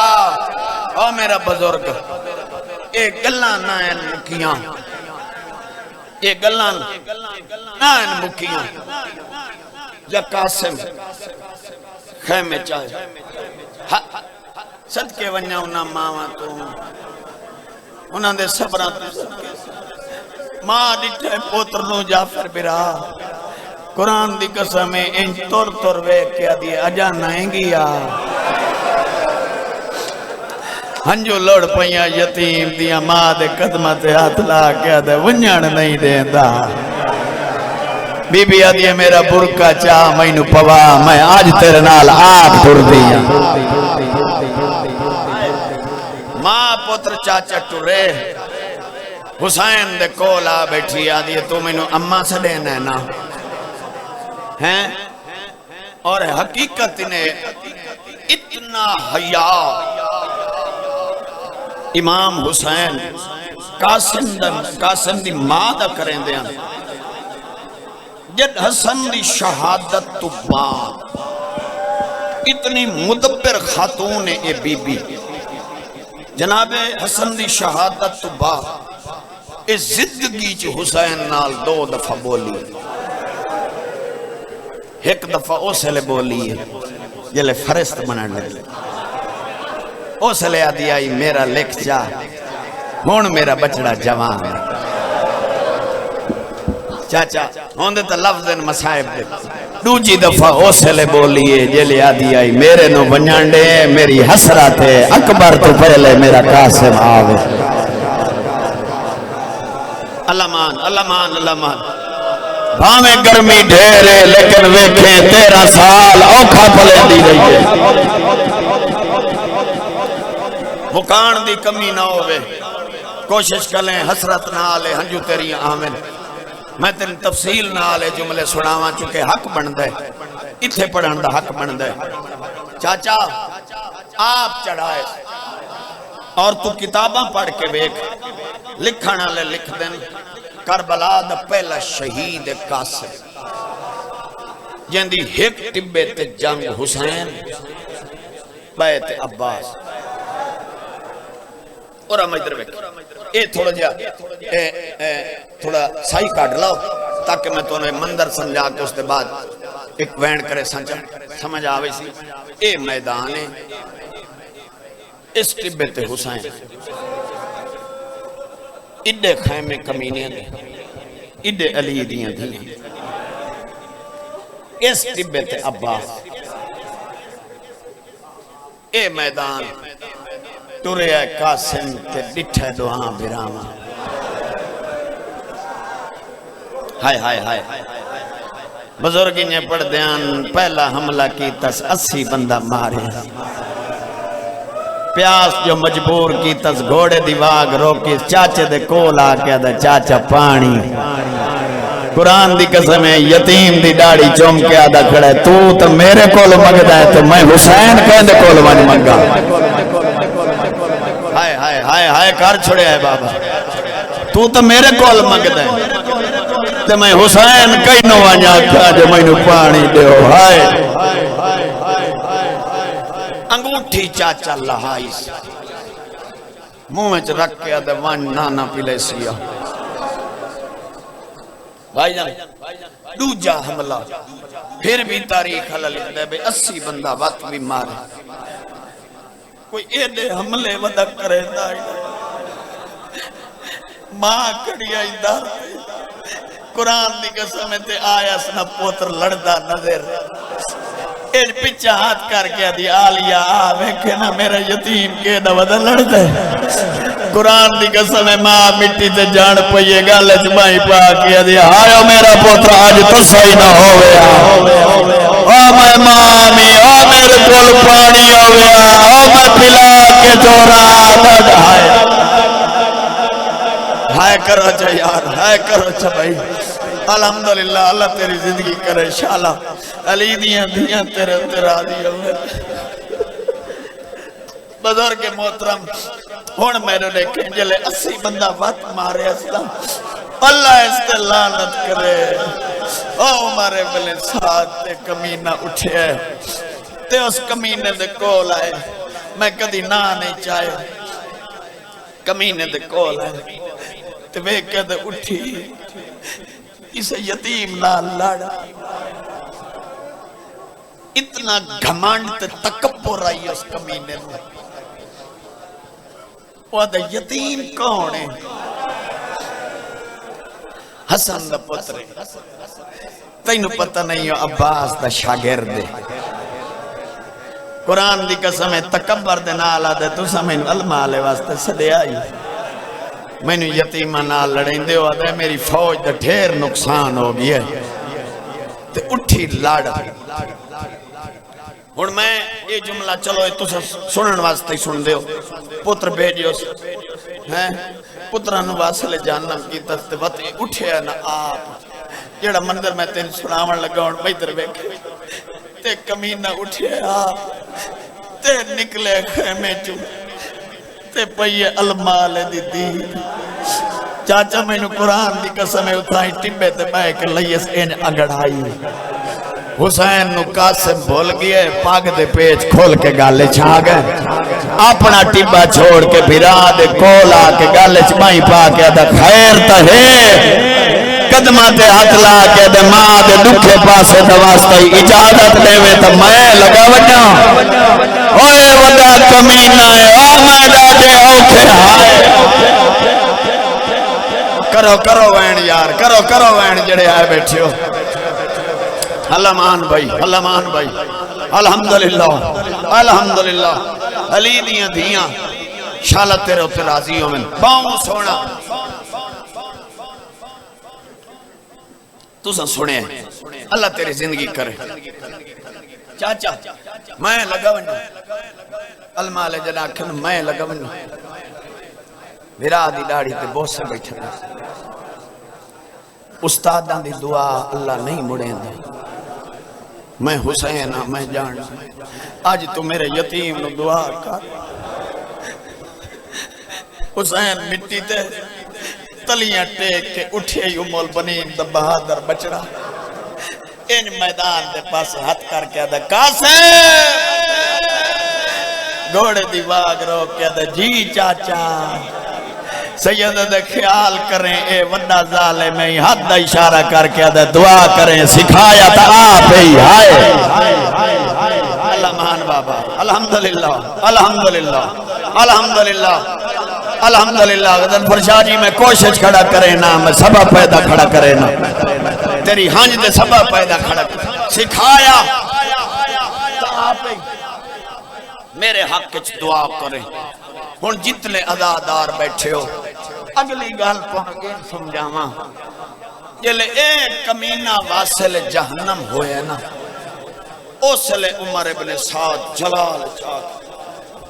او میرا بزرگ ایک گلان نائن مکیاں ایک گلان نائن مکیاں یا قاسم خیمے چاہے صدقے ونیا انہاں ماں تو انہاں دے صبران تے صدقے ماں ڈٹھے پوتر نو جعفر برا قرآن دی قسم ان تور تور وے کیا دی اجا نائیں گیا ہنجو لوڑ پہیاں یتیم دیا ماں دے قدمت ہاتھ لا کیا دے ونجھڑ نہیں دیں دا بی بی آدھی میرا برکا چاہ میں نو پوا میں آج تیرے نال آگ ٹر دیا ماں پتر چاچا ٹرے حسین دے کولا بیٹھی آدھی تو میں نو اممہ سے دینا ہے نا ہیں اور حقیقت نے اتنا حیاء امام حسین قاسم دی ماں دا کریں دیا جد حسن دی شہادت تو بعد اتنی مدبر خاتون اے بی بی جناب حسن دی شہادت تو بعد اس زندگی چ حسین نال 2 دفعہ بولی ایک دفعہ اس لے بولی ہے جلے فرست بنان لگے اس لے آدھی آئی میرا لکھ چاہ ہون میرا بچڑا جوان ہے چاچا ہون دے تا لفظ ان مسائب دے دوجی دفعہ اسلے بولیے جلے آدھی آئی میرے نو ونجانڈے میری حسرت ہے اکبر تو پہلے میرا قاسم آوے اللہ مان اللہ مان اللہ مان بھامیں گرمی ڈھیرے لیکن ویکھیں 13 سال اوکھا پلے دی رہی ہے مکان دی کمی نہ ہوئے کوشش کریں حسرت نہ آلے ہنجو تیری آمن میں تین تفصیل نہ آلے جملے سناواں چکے حق بن دے اتھے پڑھن دا حق بن دے چاچا آپ چڑھائے اور تو کتاباں پڑھ کے بیک لکھنا لے لکھ دیں کربلا دا پہلا شہید قاسم جن دی ہک ٹبے تے جنگ حسین بیت عباس اور ہم ادھر بیک اے تھوڑا جا تھوڑا سائی کاٹ لاؤ تاکہ میں تو انہیں مندر سمجھا کے اس دے بعد ایک وینڈ کرے سمجھ آوے سی اے میدان ہے اس ٹبے تے حسین اڈے خیمے کمینیاں دے اڈے علی دیاں دیاں اس ٹبے تے عباس اے میدان تورے ہے قاسم تے ڈٹھے دعاں براما ہائے ہائے ہائے بزرگی نے پڑھ دیان پہلا حملہ کی تس 80 بندہ مارے پیاس جو مجبور کی تس گھوڑے دیواغ روکی چاچے دے کول آکیا دا چاچا پانی قرآن دی قسم ہے یتیم دی ڈاڑی چوم کے آدھا کھڑے تو میرے کول مگدہ ہے تو میں حسین کہندے کول ون مگا ہائے ہائے ہائے ہائے کار چھوڑے ہے بابا تو میرے کول مگدہ ہے تو میں حسین کئی نو آنیا کھا جو میں نو پانی دیو ہائے انگوٹھی چاچا لہائیس منہ میں رکھ کے آدھے وان نانا پلے سیا بھائی جان دوجا حملہ پھر بھی تاریخ حل لکھ دے بے 80 بندہ وقت بھی مارے کوئی ایڈے حملے ودک کرے دائی ماں کڑی آئی دار قرآن دی قسم تے آیا سنا پوتر لڑدا نظر ایڈ پچھا ہاتھ کر کے دی آلیا آوے کہ نا میرا یتیم کے دودا لڑدا ہے قرآن دی قسم ماں مٹی تے جان پئیے گا لجمائی پا کے دی آیا میرا پوتر آج تو سوئی نہ ہوئے میں مامی میرے کول پانی ہوئے میں پلا کے جورا ہائے کرو چا یار ہائے کرو چا بھائی الحمدللہ اللہ تیری زندگی کرے شالا علی دیاں دیاں تیرے تیرا دیا ہوئے بزرگ محترم ہون میرے لیکن جلے 80 بندہ وقت مارے اسلام اللہ اس لعنت کرے او ہمارے بلے ساتھ تے کمینہ اٹھے تے اس کمینے دے کول آئے میں کدی نہ نہیں چاہے کمینے دے کول آئے تے وہ کدے اٹھی اسے یتیم نہ لڑا اتنا گھمانڈ تے تکبر آئی اس کمینے میں وہ دا یتیم کون ہے حسن دا پتر تینو پتہ نہیں ہو عباس دا شاگرد دے قرآن دی قسم ہے تکبر دے نالا دے تو سمیں علمہ لے واسطے صدے آئی میں نے یتیمہ نال لڑیں دے ہوا دے میری فوج دے ڈھیر نقصان ہو گیا تے اٹھی لڑ اور میں یہ جملہ چلو تو سنن واسطے سن دیو پتر بھیجیو پتران واسلے جانم کی تستے وقت اٹھے نا آپ جیڑا مندر میں تین سناون لگا اور بیدر بیکھے تے کمینہ اٹھے آپ تے نکلے خیمے چو تے پئیے المال دی دی چاچا میں نے قرآن دی قسم اتھائی ٹبے تے بائے کہ لئیس این اگڑائی حسین نو قاسم بھول گئے پاگ دے پیچ کھول کے گالے چھا گئے اپنا ٹبا چھوڑ کے بھرا دے کولا کے گالے چھمائی پا کے دا خیر تا ہے قدمہ تے ہاتھ لا کے دے ماں دے دکھے پاسے دواستے اجازت دے وے تا میں لگا وجہ اوے ودا کمینہ ہے او مادہ دے اوکھے ہائے کرو وین یار کرو وین جڑے آئے بیٹھے ہو المان بھائی المان بھائی الحمدللہ الحمدللہ علی دیاں دیاں شالا تیرے اتنے راضی ہو میں باؤں سونا تو سنے اللہ تیری زندگی کرے چاچا میں لگا ونو المال جنا کھن میں لگا ونو میرا دی داڑھی تے بہت سے بیٹھا استادان دی دعا اللہ نہیں مڑیں دا میں حسین ہاں میں جان آج تو میرے یتیم نو دعا کر حسین مٹی تے تلیاں ٹیک کے اٹھے امول بنین دا بہادر بچڑا ان میدان دے پاس ہاتھ کر کے دا قاسم گھوڑے دی واگ رو کے دا جی چاچا سید دے خیال کریں اے وڈا ظالم میں ہاتھ دا اشارہ کر کے دا دعا کریں سکھایا تا آپ ہی ہائے اللہ مان بابا الحمدللہ الحمدللہ الحمدللہ الحمدللہ غزل فرشاہ جی میں کوشش کھڑا کرے نا میں سبب پیدا کھڑا کرے نا تیری ہنج دے سبب پیدا کھڑا کرے سکھایا تا آپ ہی میرے حق کچھ دعا کریں ہن جتنے عزادار بیٹھے ہو اگلی گال پہنگے سمجھاواں جلے ایک کمینہ واصل جہنم ہوئے نا اوسلے عمر ابن سعد جلال چاہتا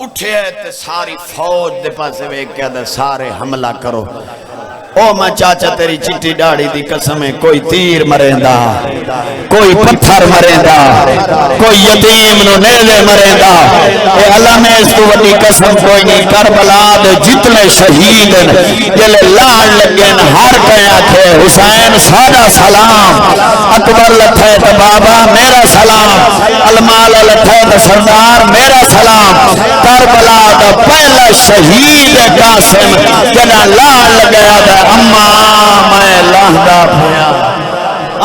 اٹھے تے ساری فوج دے پاسے وے کہہ دے سارے حملہ کرو او ماں چاچا تیری چٹی ڈاڑی دی قسمیں کوئی تیر مریندا کوئی پتھر مریندا کوئی یتیم نو نیزے مریندا اے اللہ میں اس کو وڈی قسم کوئی نہیں کربلا دے جتنے شہید جلے لاڑ لگن ہر کہیا تھے حسین سادہ سلام اکبر لٹھے تے بابا میرا سلام المال لٹھے تے سردار میرا سلام کربلا دا پہلا شہید قاسم جنا لاڑ لگیا دا اماں میں لہدا پھیا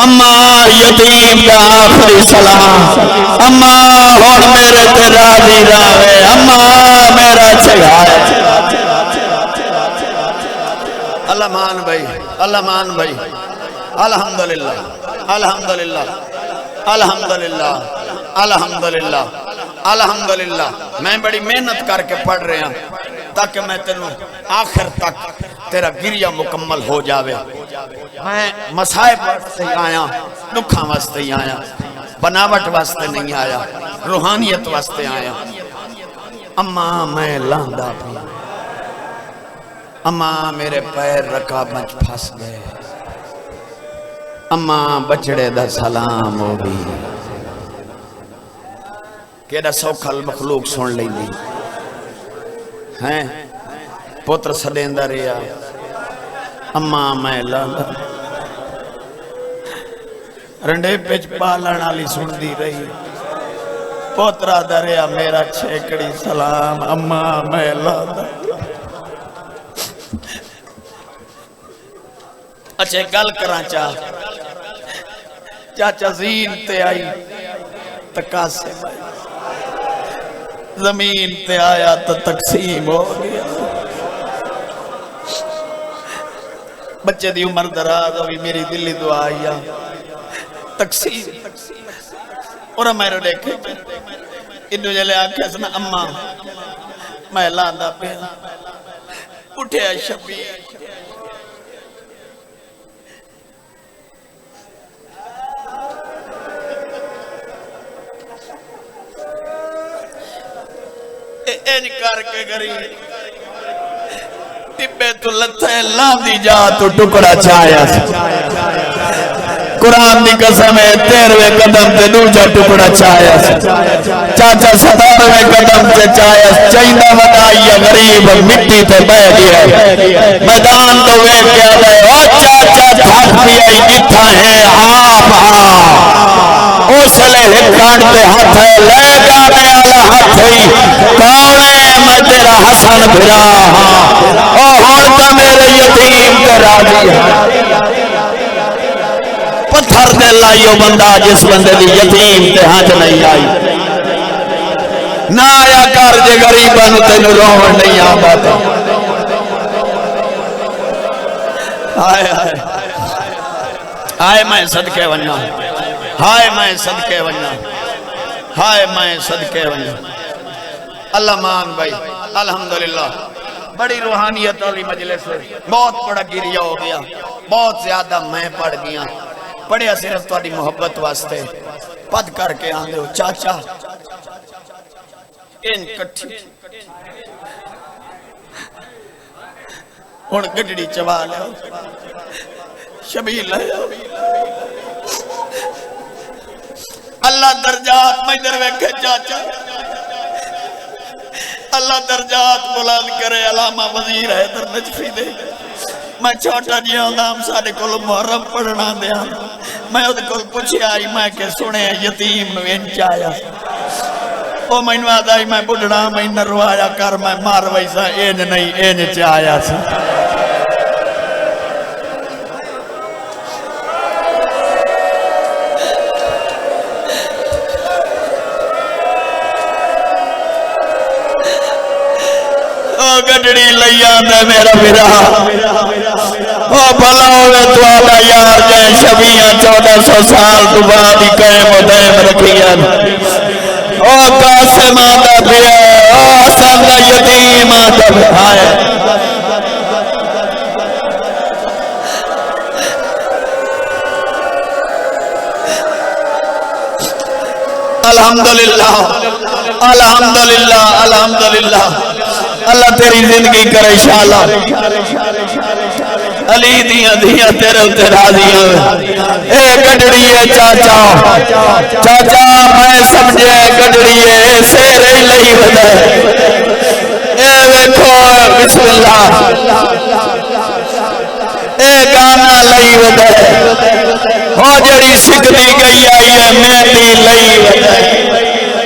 اماں یتیم دا آخری سلام اماں ہون میرے تے راضی راوے اماں میرا چھگائے اللہ مان بھائی اللہ مان بھائی الحمدللہ الحمدللہ الحمدللہ الحمدللہ الحمدللہ میں بڑی محنت کر کے پڑھ رہے ہیں تاکہ میں تینوں آخر تک تیرا گریہ مکمل ہو جاوے میں مسائب واسطے آیا دکھاں واسطے آیا بناوٹ واسطے نہیں آیا روحانیت واسطے آیا اماں میں لاندہ پیا اماں میرے پیر رکابت پھنس گئے اماں بچڑے دا سلام ہو بھی کیڑا سوکھل مخلوق سن لئی دی ہیں پوتر سڈیندا رہیا اماں میں لالا رنڈے پچ پالن والی سندی رہی پوترا دریا میرا چھیکڑی سلام اماں میں لالا اچھے گل کراں چاچا زین تے آئی تقاسم آئی زمین تے آیا تو تقسیم ہو گیا بچے دی عمر دراز ہوئی میری دلی دعا آیا تقسیم اور میرے دیکھے انہوں جلے آکھے سنا اماں میں لاندہ پہ اٹھے شبیر انکار کے گری ٹبے تو لتھے لاندی جا تو ٹکڑا چایا قرآن دی قسم ہے 13ویں قدم تے دوجا ٹکڑا چایا چاچا 17ویں قدم تے چایا چاہیندہ ودائی غریب مٹی تے بہ گیا میدان تو وے کیا دے او چاچا تھک پیائی کتھا ہے آپ اوسلے ہکان تے ہاتھ ہے لے گانے والا ہاتھ ہے کون ہے میں تیرا حسن بھرا او ہون تا میرے یتیم تے راضی پتھر دے لائیو بندہ جس بندے دی یتیم تے ہاتھ نہیں آئی نہ آیا کر جے غریباں نو تینوں روਣ نہیں آندا آئے آئے آئے میں صدقے ونجا ہائے میں صدقے ونجا، ہائے میں صدقے ونجا۔ اللہ مان بھائی الحمدللہ بڑی روحانیت والی مجلس ہے، بہت بڑا گریہ ہو گیا، بہت زیادہ میں پڑھ گیا، پڑھیا صرف تاری محبت واسطے، پد کر کے آن دے ہو چاچا ان کٹھی ہون گڈڑی چوا لے شبیل ہے اللہ درجات میں در ویکھے چاچا، اللہ درجات بلند کرے، علامہ وزیر حیدر نجفی دے میں چھوٹا جی آدھام سارے کل محرم پڑھنا دیا، میں ادھے کل پوچھے آئی میں کہ سنے یتیم نو انچ آیا، او میں نواد آئی میں بڑھنا میں نروایا کر میں مار ویسا این نہیں این چایا سا۔ گڈڑی لیا دے میرا میرا او بھلا ہوئے تو آدھا یار جائے شبیاں 1400 سال تو بعد ہی قائم و دائم رکھیاں او قاسم آدھا پھر او حسن دا یتیم آدھا پھر الحمدللہ الحمدللہ الحمدللہ اللہ تیری زندگی کرے انشاءاللہ، علی دیاں دیاں تیرے اتر راضی اے گڈڑی ہے چاچا چاچا میں سمجھے گڈڑی ہے سیرے لئی ودے اے ویکھو بسم اللہ اے گانا لئی ودے ہو جڑی سکھدی گئی آئی ہے مہندی لئی ودے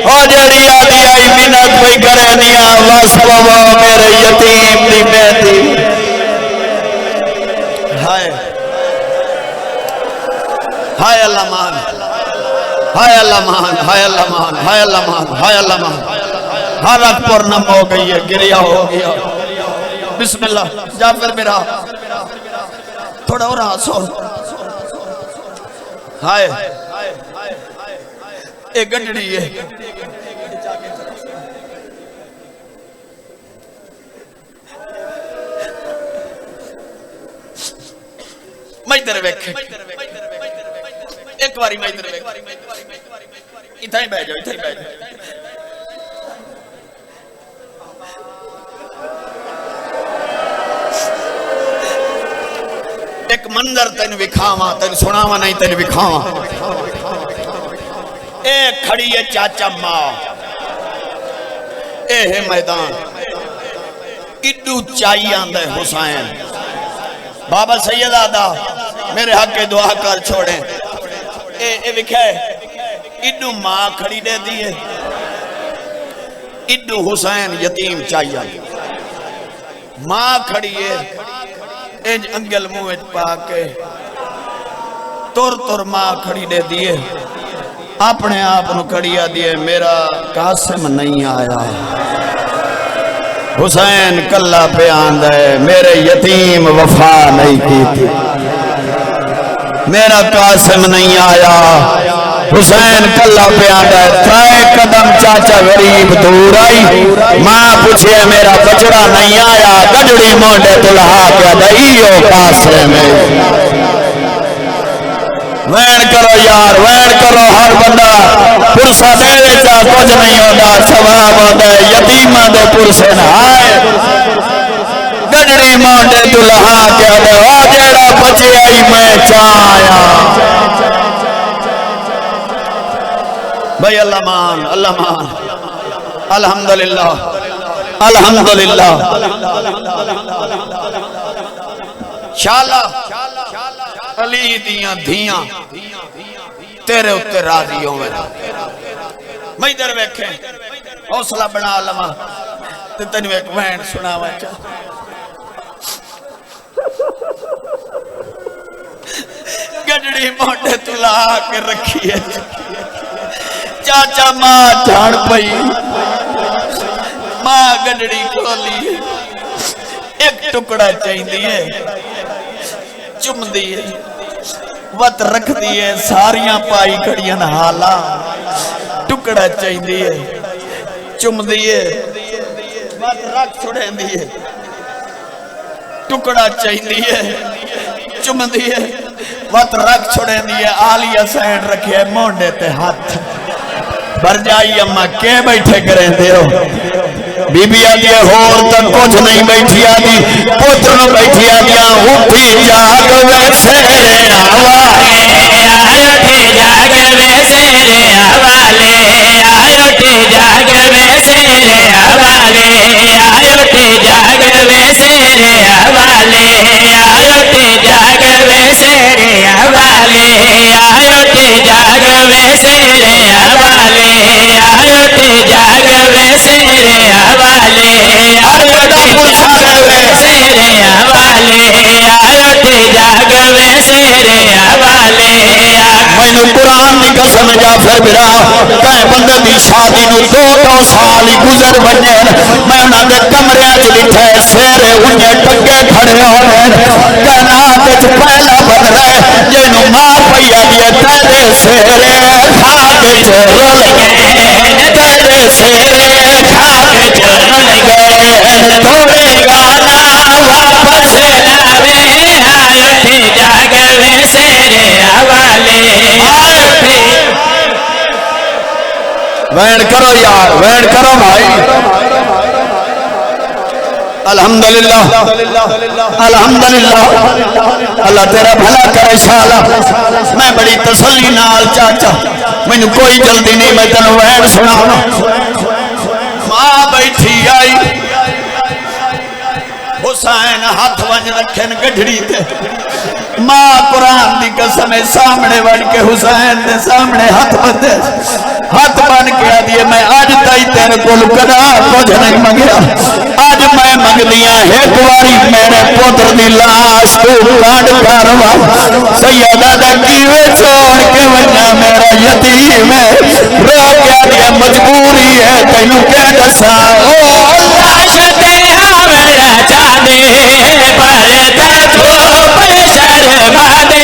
ہو جڑی آدھی آئی منت پہ کرے دیا واسبہ میرے یتیم دی مہندی ہائے ہائے اللہ مان ہائے اللہ مان ہائے اللہ مان ہائے اللہ مان ہائے اللہ مان حالت پرنم ہو گئی ہے گریہ ہو گیا بسم اللہ جعفر میرا تھوڑا اور ہاسو ہائے ایک گنڈڑی ہے مجدر ویکھ ایک باری مجدر ویکھ اتھا ہی بہ جاؤ اتھا ہی بہ جاؤ ایک منظر تین وکھاواں تین سناواں نہیں تین وکھاواں اے کھڑی ہے چاچا ماں اے ہے میدان اڈو چاہیے آندے حسین بابا سید آدھا میرے حق کے دعا کر چھوڑیں اے وکھے اڈو ماں کھڑی دے دیئے اڈو حسین یتیم چاہیے ماں کھڑی ہے انج انگل مویت پاکے تور ماں کھڑی دے دیئے اپنے آپ نو کھڑیا دیئے میرا قاسم نہیں آیا حسین کلہ پہ آندھے میرے یتیم وفا نہیں کی تھی میرا قاسم نہیں آیا حسین کلہ پہ آندھے ترائے قدم چاچا غریب دور آئی ماں پوچھے میرا بچڑا نہیں آیا گڈڑی مونڈے تلہا کیا دائیو قاسم وین کرو یار وین کرو ہر بندہ پرسہ دے ویچا کچھ نہیں ہوتا سواب ہوتا ہے یتیمہ دے پرسے نہائے گڈڑی مانڈے دلہا کیا دے او جیڑا بچے آئی میں چایا بھائی اللہ مان الحمدللہ الحمدللہ شاءاللہ علی دیاں دھیاں تیرے اتے راضی ہوں میں ادھر بیٹھے حوصلہ بنا لما تے تینوں ایک وین سناواں گڈڑی موٹے تلا کے رکھی ہے چاچا ماں جھاڑ پئی ماں گڈڑی کھولی ایک ٹکڑا چاہیے چم دیئے وت رکھ دیئے ساریاں پائی کھڑیاں حالا ٹکڑا چاہی دیئے چم دیئے وت رکھ چھڑیں دیئے ٹکڑا چاہی دیئے چم دیئے وت رکھ چھڑیں دیئے آلیہ سین رکھے مونڈے تے ہاتھ بھر جائی اممہ کے بیٹھے کریں دے ہو بی بی آدھیا ہور تک کچھ نہیں بیٹھی آدھی پتر بیٹھی آدھیا اٹھی جاگ ویسے آوالے اٹھی جاگ ویسے آوالے اٹھی جاگ ویسے آوالے اٹھی جاگ ویسے آوالے اٹھی جاگ ویسے آوالے اٹھی جاگ ویسے آوالے اٹھی جاگ ویسے آوالے اٹھی جاگ ویسے آوالے اٹھی جاگ ویسے آوالے مینو قرآن دی قسم جعفر برا کہے بندے دی شادی نو 2 سال ہی گزر بنے میں انہاں دے کمرے وچ لٹھے سیرے انجے ٹکے کھڑے ہوئے کہنا تے پہلا بدلے جنو ماں پیا دی تیرے سیرے کھا کے چول گئے تیرے سیرے کھا کے چول گئے تھوڑے گانا واپس لاوے اٹھی جاگ ویسے آوالے وین کرو یار وین کرو بھائی الحمدللہ الحمدللہ اللہ تیرا بھلا کرے شالا میں بڑی تسلی نال چاچا میں کوئی جلدی نہیں میں تنو وین سنا ماں بیٹھی آئی حسین ہاتھ ونج رکھن گڑھڑی تے ماں قرآن دی قسم سامنے بن کے حسین دے سامنے ہاتھ بندے ہاتھ بن کے آدھئے میں آج تائی تیرے کو لکڑا کچھ نہیں مگیا آج میں مگدیاں ایک واری میرے پتر دی لاش تو کاٹ کاروا سیدہ دا کیوے چھوڑ کے ونیا میرا یتیم ہے رو کے آدھئے مجبوری ہے تینو کے دسا لاش تے آوڑا چاندے پر تیتھو پر شرما دے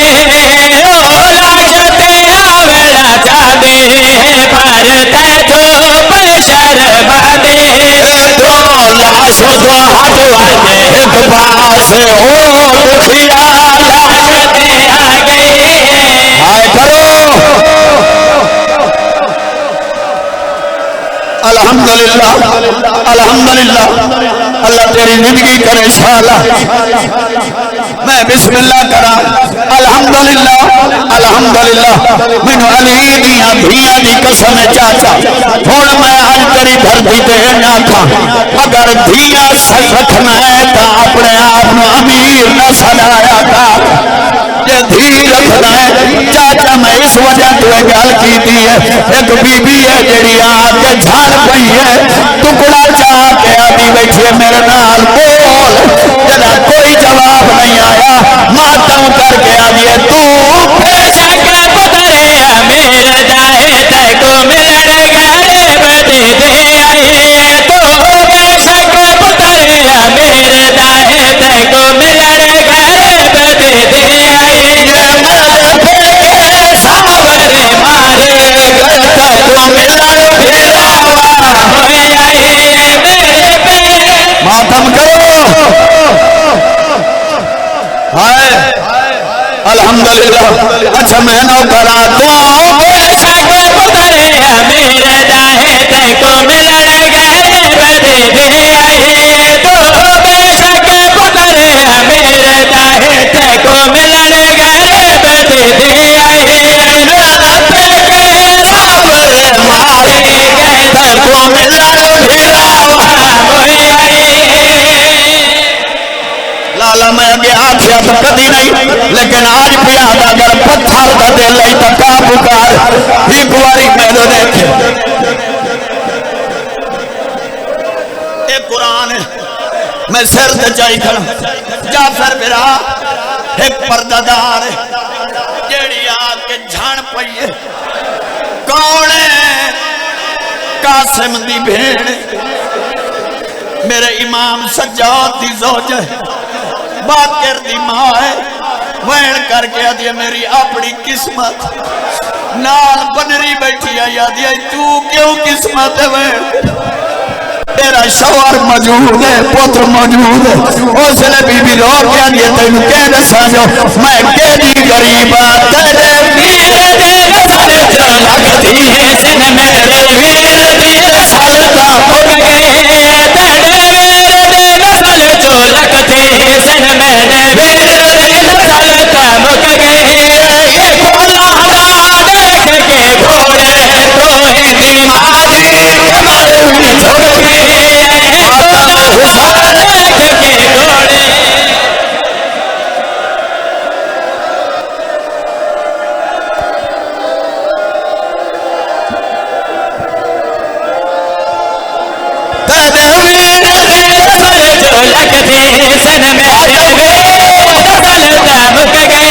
لاش تے آوڑا چاندے پر تیتھو پر شرما دے دو لاش دو ہاتھ آگے ایک پاس ہو دکھیا لاش تے آگے آئے کرو الحمدللہ الحمدللہ اللہ تیری زندگی کرے شالا میں بسم اللہ کرا الحمدللہ الحمدللہ میں علی دیاں دھیاں دی قسم چاچا تھوڑ میں آج تیری دھرتی تے نہ تھا اگر دھیاں صحیح رکھنا ہے تو اپنے آپ امیر نہ سنایا تھا یہ دھی رکھنا ہے چاچا میں اس وجہ تو ایک گل کی دی ہے ایک بی بی ہے جڑی آگے جھاڑ پئی ہے ٹکڑا چاہ کے آدھی بیٹھے میرے نال بول جدا کوئی جواب نہیں آیا ماتم کر کے آدھی ہے تو بے شک پترے امیر جائے تے کو ملڑ گئے بدے دے آئیے تو بے شک پترے امیر جائے تے کو ملڑ گئے بدے دے آئیے مار پھیکے سامور مارے گلتا کو ملڑ پھیرا ہوئے آئیے میرے پہ ماتم کرو ہائے الحمدللہ اچھا میں نو کرا تو بے شک پترے امیر جائے تے کو ملڑ گئے بدے دے آئیے تو بے شک پترے امیر جائے تے کو ملڑ گئے بدے دے آئیے مار پھیکے سامور مارے گلتا کو ملڑ پھیرا ہوئے آئیے لالا میں اگے آکھیا تو کدی نہیں لیکن آج پیادا اگر پتھر دا دل لئی تکا پکار ایک واری میرے دیکھے ایک قرآن ہے میں سر تے چاہی کھڑا جعفر برا ایک پردادار ہے جیڑی آگ کے جھان پئی ہے کون ہے قاسم دی بھیڑ میرے امام سجاد دی زوج ہے باقر دی ماں ہے وین کر کے آدھی میری اپنی قسمت نال بنری بیٹھی ہے یادی تو کیوں قسمت ہے وین تیرا شوہر موجود ہے پتر موجود ہے اس نے بی بی رو کیا دیا تینوں کہہ دسا جو میں کہہ دی غریب تیرے میرے دے نسل جو لگتی ہے سن میرے میرے دے نسل کا ہو گئے تیرے میرے دے نسل جو لگتی ہے سن میرے میرے دے نسل کا ہو گئے یہ کھولا ہلا دیکھ کے گھوڑے روئے بیماری ہمارے بھی چھوڑ گئے سن میرے نسل دم گئے